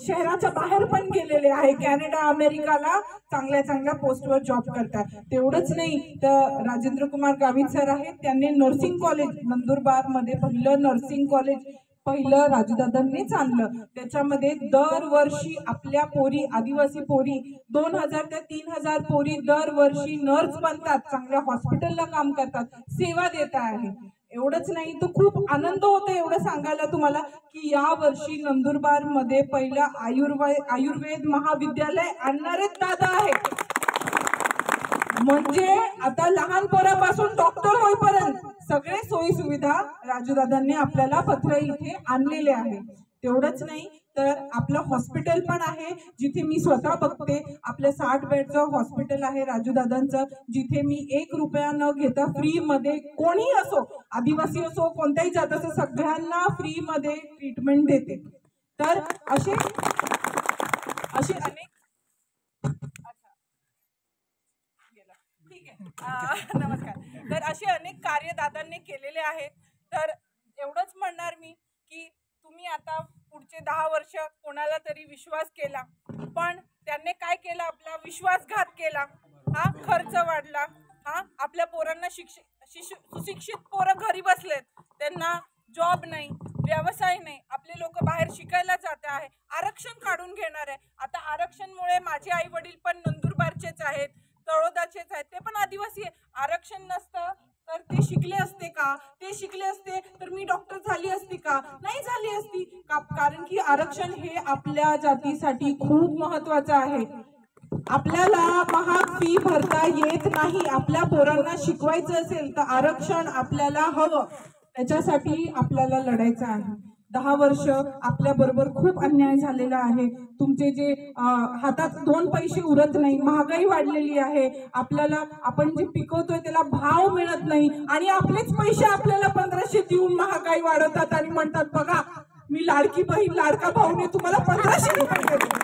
शहराच्या बाहेर पण गेलेले आहे, कॅनडा अमेरिकाला चांगल्या चांगल्या पोस्टवर जॉब करतात। तेवढंच नाही तर राजेंद्र कुमार गावित सर आहेत, त्यांनी नर्सिंग कॉलेज नंदुरबार मध्ये पहिलं नर्सिंग कॉलेज पहिलं राजूदादांनीच आणलं। त्याच्यामध्ये दरवर्षी आपल्या पोरी आदिवासी पोरी 2000 ते 3000 पोरी दरवर्षी नर्स बनतात, चांगल्या हॉस्पिटलला काम करतात, सेवा देत आहे। एवढंच नाही तर खूप आनंद होतो एवढं सांगायला तुम्हाला की या वर्षी नंदुरबार मध्ये पहिलं आयुर्वेद महाविद्यालय आणणारे दादा आहे। म्हणजे आता लहान पोरापासून डॉक्टर होईपर्यंत सगळे सोयी सुविधा राजूदादांनी आपल्याला पत्र इथे आणलेले आहे। तेवढंच नाही तर आपलं हॉस्पिटल पण आहे, जिथे मी स्वतः बघते, आपलं 60 बेडचं हॉस्पिटल आहे राजूदादांचं, जिथे मी 1 रुपया न घेता फ्री मध्ये कोणी असो, आदिवासी असो कोणत्याही जात असो, सगळ्यांना फ्री मध्ये ट्रीटमेंट देते। तर असे अनेक नमस्कार। तर असे अनेक कार्य दादांनी केलेले आहेत। तर एवढंच म्हणणार मी की तुम्ही आता पुढचे 10 वर्ष कोणाला तरी विश्वास केला, पण त्यांनी काय केलं, आपला विश्वासघात केला, हा खर्च वाढला, हा आपल्या पोरांना सुशिक्षित पोरं घरी बसलेत, त्यांना जॉब नाही, व्यवसाय नाही, आपले लोक बाहेर शिकायला जाते आहे, आरक्षण काढून घेणार आहे। आता आरक्षणमुळे माझे आई वडील पण नंदुरबारचेच आहेत, तळोदाचेच आहेत, ते पण आदिवासी आहे। आरक्षण नसतं तर ते शिकले असते का? ते शिकले असते तर मी डॉक्टर झाली असती का? नाही झाली असती का? कारण की आरक्षण हे आपल्या जातीसाठी खूप महत्वाचं आहे। आपल्याला महाग फी भरता येत नाही, आपल्या पोरांना शिकवायचं असेल तर आरक्षण आपल्याला हवं, त्याच्यासाठी आपल्याला लढायचं आहे। 10 वर्ष आपल्या बरोबर खूप अन्याय झालेला आहे। तुमचे जे हातात 2 पैसे उरत नाही, महागाई वाढलेली आहे, आपल्याला आपण जे पिकवतोय त्याला भाव मिळत नाही, आणि आपलेच पैसे आपल्याला 1500 देऊन महागाई वाढवतात आणि म्हणतात बघा मी लाडकी बहीण लाडका भाऊने तुम्हाला 1500 रुपये देते।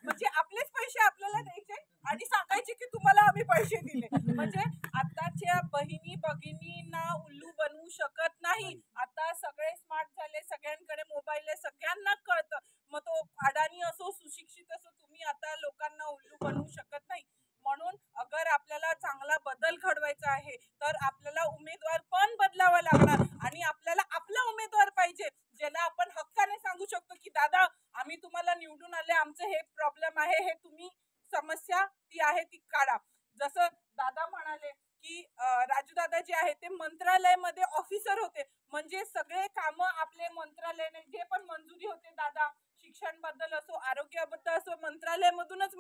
म्हणजे आपलेच पैसे आपल्याला द्यायचे आणि सांगायचे की तुम्हाला आम्ही पैसे दिले। म्हणजे आताच्या बहिणी भगिनींना उल्लू बनवू शकत नाही। आता सगळे स्मार्ट झाले, सगळ्यांकडे मोबाईल आहे, सगळ्यांना कळतं। मग तो अडाणी असो सुशिक्षित असो, तुम्ही आता लोकांना उल्लू बनवू शकत नाही। म्हणून अगर आपल्याला चांगला बदल घडवायचा आहे तर आपल्याला उमेदवार पण बदलावा लागणार, आणि आपल्याला आपला उमेदवार पाहिजे ज्याला आपण हक्काने सांगू शकतो की दादा आम्ही तुम्हाला निवडून आले, आमचं हे प्रॉब्लेम आहे, हे तुम्ही समस्या ती आहे ती काढा। जसं दादा म्हणाले की राजूदादा जे आहे ते मंत्रालयामध्ये ऑफिसर होते, म्हणजे सगळे कामं आपले मंत्रालयाने जे पण मंजुरी होते, दादा शिक्षण बद्दल असो आरोग्याबद्दल असो मंत्रालयामधूनच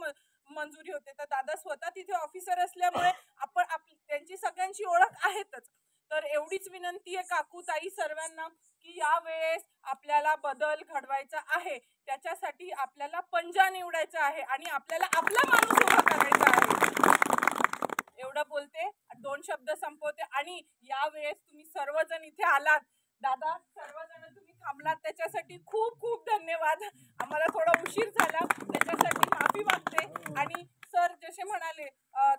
मंजुरी होते। तर दादा स्वतः तिथे ऑफिसर असल्यामुळे आपण त्यांची सगळ्यांची ओळख आहेतच। तर एवढीच विनंती आहे काकू ताई सर्वांना की यावेळेस आपल्याला बदल घडवायचा आहे, त्याच्यासाठी आपल्याला पंजा निवडायचा आहे आणि आपल्याला आपला माणूस उभा करायचा आहे। एवढं बोलते, 2 शब्द संपवते। आणि यावेळेस तुम्ही सर्वजण इथे आलात, दादा सर्वजण तुम्ही थांबलात त्याच्यासाठी खूप खूप धन्यवाद। आम्हाला थोडा उशीर झाला त्याच्यासाठी माफी मागते। आणि सर जसे म्हणाले,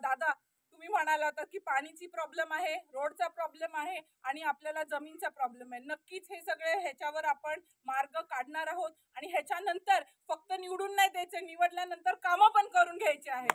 दादा तुम्ही म्हणाला होता की पाणीची प्रॉब्लेम आहे, रोडचा प्रॉब्लेम आहे आणि आपल्याला जमीनचा प्रॉब्लेम आहे। नक्कीच हे सगळे ह्याच्यावर आपण मार्ग काढणार आहोत, आणि ह्याच्यानंतर फक्त निवडून नाही द्यायचे, निवडल्यानंतर कामं पण करून घ्यायचे आहे।